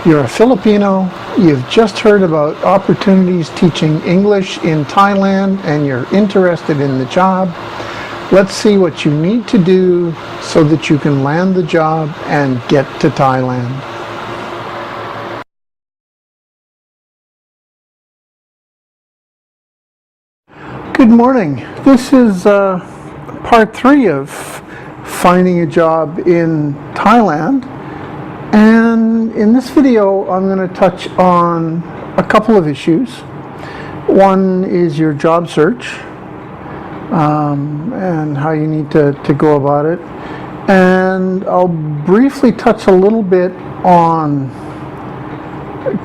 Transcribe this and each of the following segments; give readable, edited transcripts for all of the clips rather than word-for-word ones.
You're a Filipino, you've just heard about opportunities teaching English in Thailand, and you're interested in the job. Let's see what you need to do so that you can land the job and get to Thailand. Good morning. This is part 3 of finding a job in Thailand. And in this video, I'm going to touch on a couple of issues. One is your job search and how you need to go about it. And I'll briefly touch a little bit on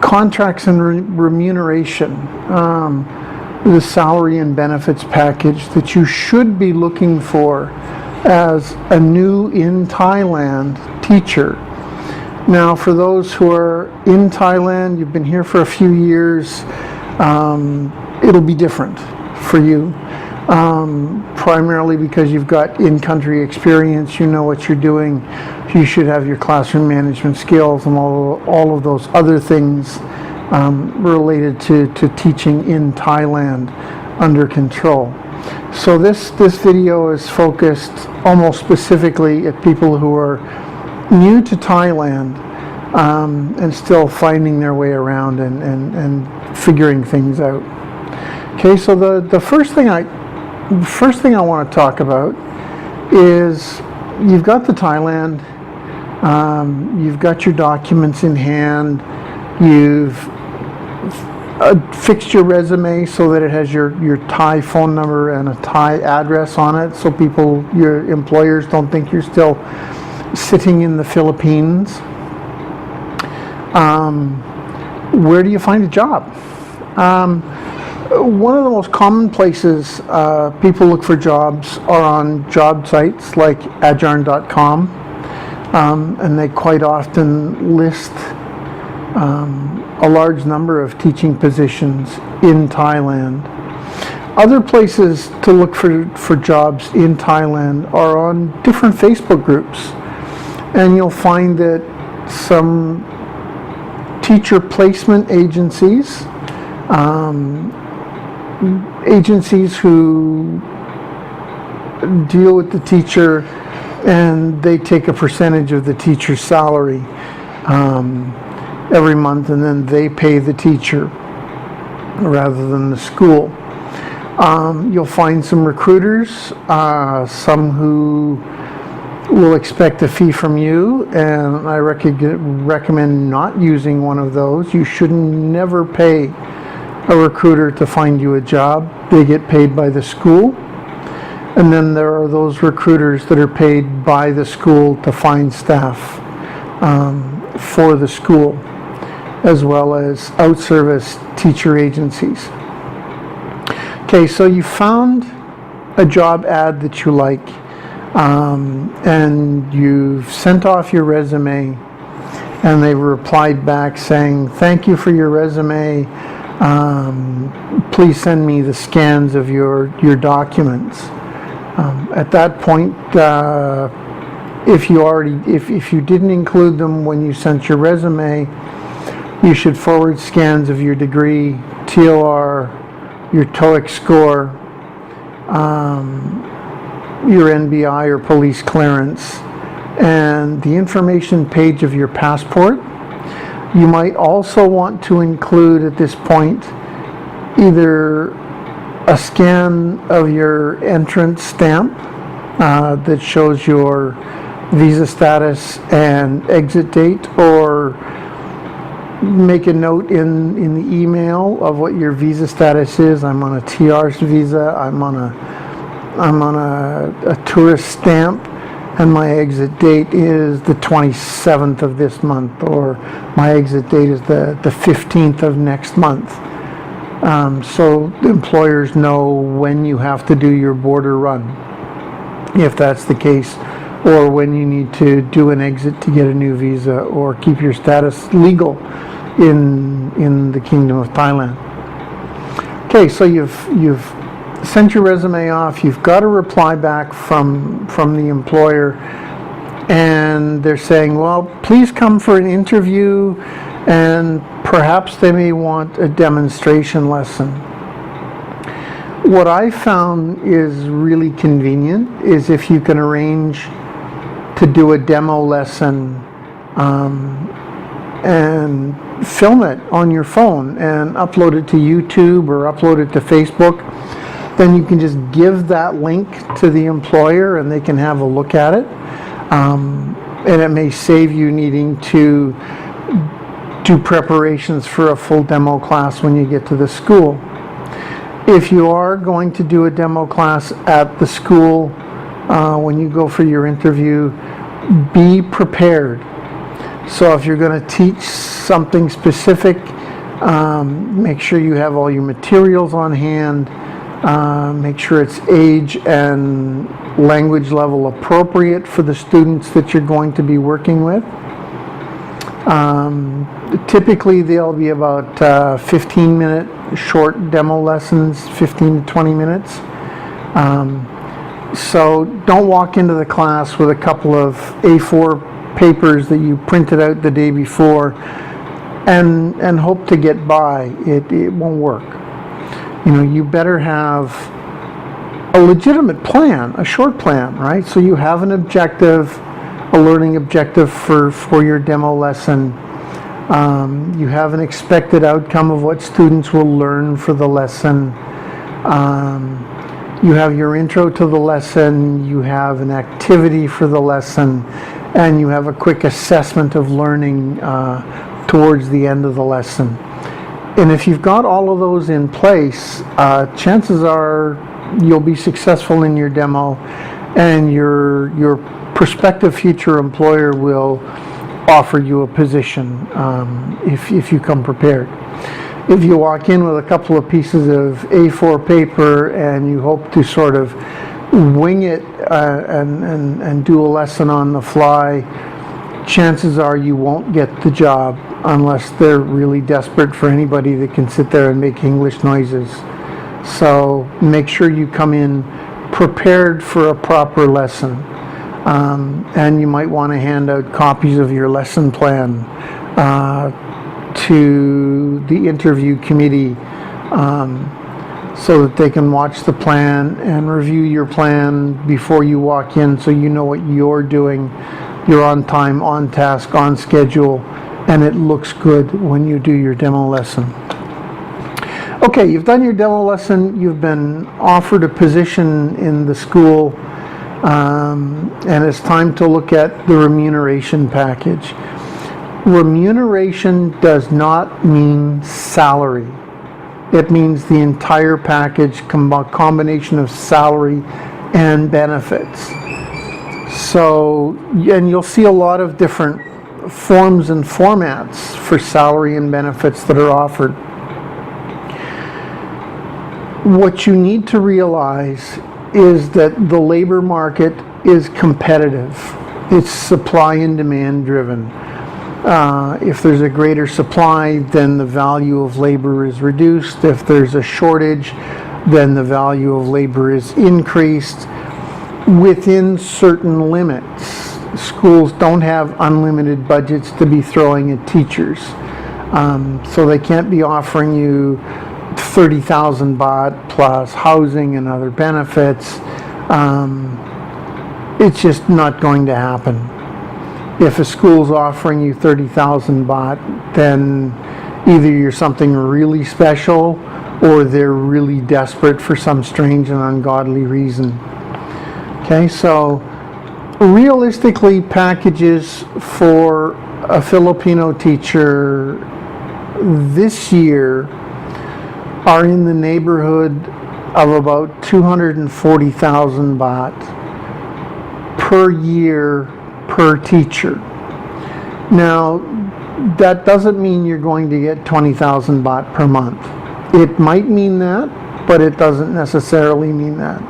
contracts and remuneration, the salary and benefits package that you should be looking for as a new in Thailand teacher. Now, for those who are in Thailand, you've been here for a few years, it'll be different for you, primarily because you've got in-country experience, you know what you're doing, you should have your classroom management skills and all of those other things related to teaching in Thailand under control. So this video is focused almost specifically at people who are new to Thailand and still finding their way around and figuring things out. Okay, so the first thing I want to talk about is you've got the Thailand, you've got your documents in hand, you've fixed your resume so that it has your Thai phone number and a Thai address on it, so your employers don't think you're still sitting in the Philippines. Where do you find a job? One of the most common places people look for jobs are on job sites like adjarn.com, and they quite often list a large number of teaching positions in Thailand. Other places to look for jobs in Thailand are on different Facebook groups. And you'll find that some teacher placement agencies, agencies who deal with the teacher and they take a percentage of the teacher's salary every month, and then they pay the teacher rather than the school. You'll find some recruiters, some who will expect a fee from you, and I recommend not using one of those. You should never pay a recruiter to find you a job. They get paid by the school, and then there are those recruiters that are paid by the school to find staff for the school, as well as out-service teacher agencies. Okay, so you found a job ad that you like, and you've sent off your resume, and they replied back saying, "Thank you for your resume. Please send me the scans of your documents." At that point, if you didn't include them when you sent your resume, you should forward scans of your degree, TOR, your TOEIC score, your NBI or police clearance, and the information page of your passport. You might also want to include at this point either a scan of your entrance stamp that shows your visa status and exit date, or make a note in the email of what your visa status is. I'm on a TR visa, I'm on a tourist stamp, and my exit date is the 27th of this month, or my exit date is the 15th of next month. So employers know when you have to do your border run, if that's the case, or when you need to do an exit to get a new visa or keep your status legal in the Kingdom of Thailand. Okay, so you've sent your resume off, you've got a reply back from the employer, and they're saying, well, please come for an interview and perhaps they may want a demonstration lesson. What I found is really convenient is if you can arrange to do a demo lesson and film it on your phone and upload it to YouTube or upload it to Facebook. Then you can just give that link to the employer and they can have a look at it. And it may save you needing to do preparations for a full demo class when you get to the school. If you are going to do a demo class at the school when you go for your interview, be prepared. So if you're going to teach something specific, make sure you have all your materials on hand. Make sure it's age and language level appropriate for the students that you're going to be working with. Typically they'll be about 15-minute short demo lessons, 15 to 20 minutes. So don't walk into the class with a couple of A4 papers that you printed out the day before and hope to get by. It won't work. You know, you better have a legitimate plan, a short plan, right? So you have an objective, a learning objective for your demo lesson. You have an expected outcome of what students will learn for the lesson. You have your intro to the lesson, you have an activity for the lesson, and you have a quick assessment of learning towards the end of the lesson. And if you've got all of those in place, chances are you'll be successful in your demo, and your prospective future employer will offer you a position if you come prepared. If you walk in with a couple of pieces of A4 paper and you hope to sort of wing it and do a lesson on the fly, chances are you won't get the job unless they're really desperate for anybody that can sit there and make English noises. So make sure you come in prepared for a proper lesson. And you might want to hand out copies of your lesson plan to the interview committee so that they can watch the plan and review your plan before you walk in, so you know what you're doing. You're on time, on task, on schedule, and it looks good when you do your demo lesson. Okay, you've done your demo lesson, you've been offered a position in the school, and it's time to look at the remuneration package. Remuneration does not mean salary. It means the entire package, combination of salary and benefits. So, and you'll see a lot of different forms and formats for salary and benefits that are offered. What you need to realize is that the labor market is competitive. It's supply and demand driven. If there's a greater supply, then the value of labor is reduced. If there's a shortage, then the value of labor is increased within certain limits. Schools don't have unlimited budgets to be throwing at teachers. So they can't be offering you 30,000 baht plus housing and other benefits. It's just not going to happen. If a school's offering you 30,000 baht, then either you're something really special or they're really desperate for some strange and ungodly reason. Okay, so realistically, packages for a Filipino teacher this year are in the neighborhood of about 240,000 baht per year per teacher. Now, that doesn't mean you're going to get 20,000 baht per month. It might mean that, but it doesn't necessarily mean that.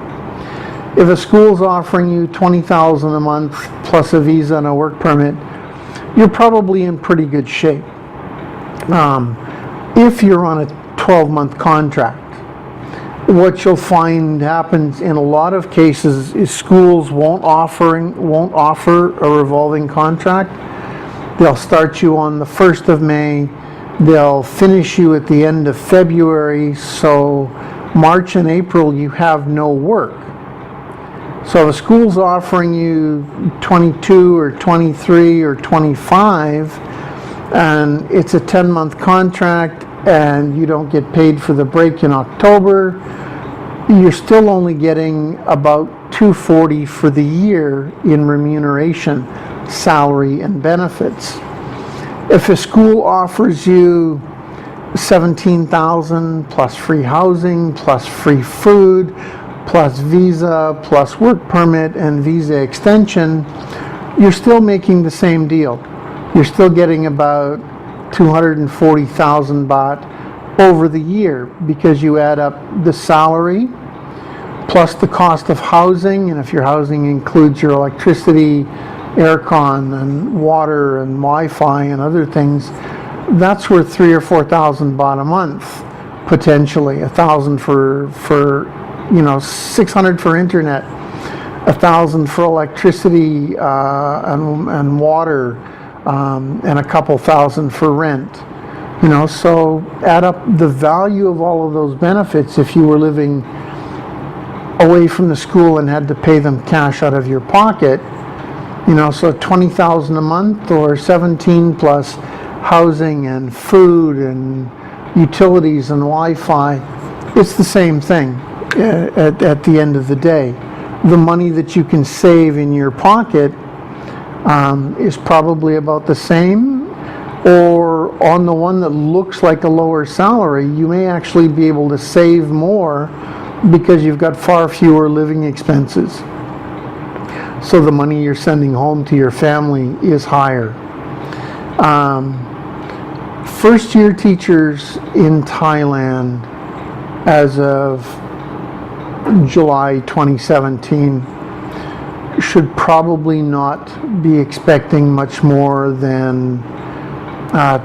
If a school's offering you 20,000 a month plus a visa and a work permit, you're probably in pretty good shape. If you're on a 12-month contract, what you'll find happens in a lot of cases is schools won't offer a revolving contract. They'll start you on the 1st of May. They'll finish you at the end of February. So March and April, you have no work. So the school's offering you 22 or 23 or 25, and it's a 10-month contract, and you don't get paid for the break in October. You're still only getting about $240 for the year in remuneration, salary, and benefits. If a school offers you $17,000 plus free housing, plus free food, plus visa, plus work permit and visa extension, you're still making the same deal. You're still getting about 240,000 baht over the year, because you add up the salary plus the cost of housing, and if your housing includes your electricity, aircon and water and Wi-Fi and other things, that's worth 3,000 or 4,000 baht a month, potentially. 1,000 for 600 for internet, 1,000 for electricity and water, and a couple thousand for rent. So add up the value of all of those benefits if you were living away from the school and had to pay them cash out of your pocket. So 20,000 a month, or 17 plus housing and food and utilities and Wi-Fi, it's the same thing at the end of the day. The money that you can save in your pocket is probably about the same, or on the one that looks like a lower salary, you may actually be able to save more because you've got far fewer living expenses. So the money you're sending home to your family is higher. First-year teachers in Thailand, as of July 2017, should probably not be expecting much more than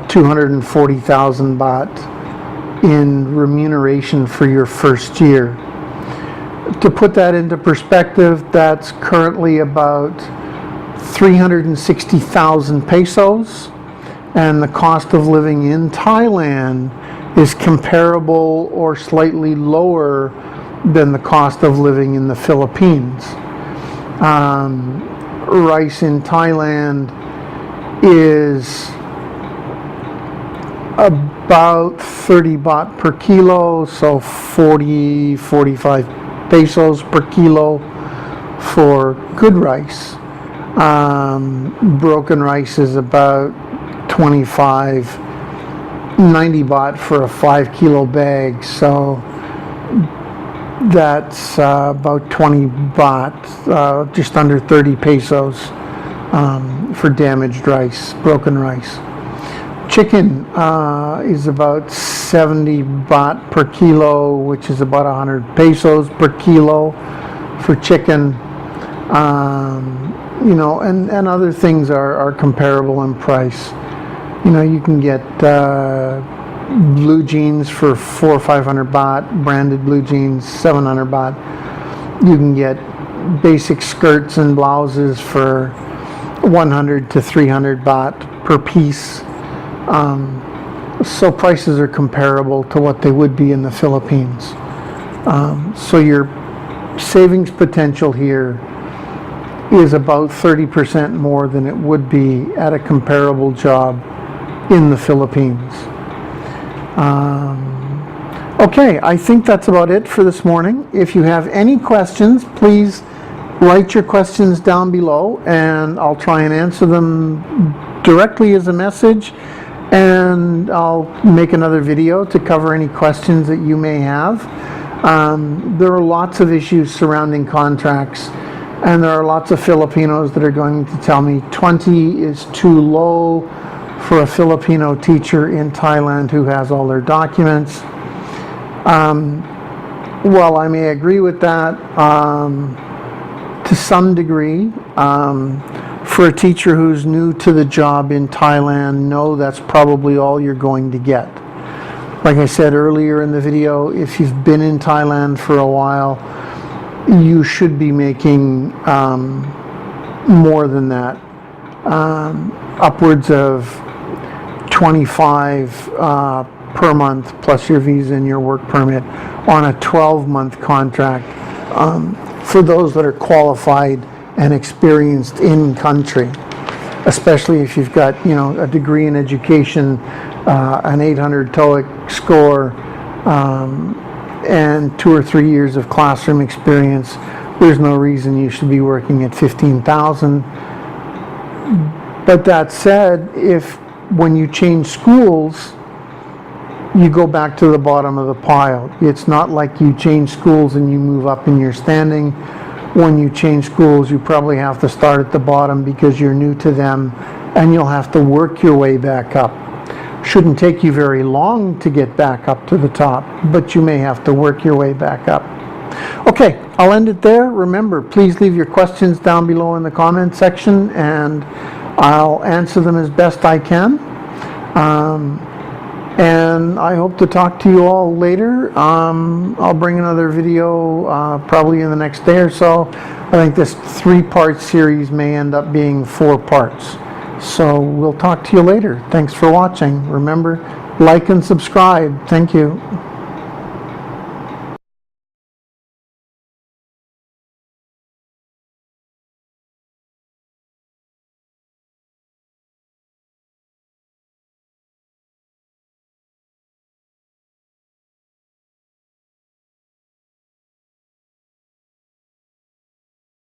240,000 baht in remuneration for your first year. To put that into perspective, that's currently about 360,000 pesos, and the cost of living in Thailand is comparable or slightly lower than the cost of living in the Philippines. Rice in Thailand is about 30 baht per kilo, so 45 pesos per kilo for good rice. Broken rice is about 90 baht for a 5 kilo bag, so that's about 20 baht, just under 30 pesos for damaged rice, broken rice. Chicken is about 70 baht per kilo, which is about 100 pesos per kilo for chicken. And other things are comparable in price. You can get blue jeans for 400 or 500 baht, branded blue jeans, 700 baht. You can get basic skirts and blouses for 100 to 300 baht per piece. So prices are comparable to what they would be in the Philippines. So your savings potential here is about 30% more than it would be at a comparable job in the Philippines. Okay, I think that's about it for this morning. If you have any questions, please write your questions down below, and I'll try and answer them directly as a message, and I'll make another video to cover any questions that you may have. There are lots of issues surrounding contracts, and there are lots of Filipinos that are going to tell me 20 is too low for a Filipino teacher in Thailand who has all their documents. Well, I may agree with that to some degree. For a teacher who's new to the job in Thailand, no, that's probably all you're going to get. Like I said earlier in the video, if you've been in Thailand for a while, you should be making more than that. upwards of 25 per month plus your visa and your work permit on a 12-month contract for those that are qualified and experienced in country, especially if you've got, you know, a degree in education, an 800 TOEIC score, and 2 or 3 years of classroom experience. There's no reason you should be working at 15,000. But that said, if when you change schools, you go back to the bottom of the pile. It's not like you change schools and you move up in your standing. When you change schools, you probably have to start at the bottom because you're new to them, and you'll have to work your way back up. Shouldn't take you very long to get back up to the top, but you may have to work your way back up. Okay, I'll end it there. Remember, please leave your questions down below in the comment section, and I'll answer them as best I can. And I hope to talk to you all later. I'll bring another video probably in the next day or so. I think this 3-part series may end up being 4 parts. So we'll talk to you later. Thanks for watching. Remember, like and subscribe. Thank you.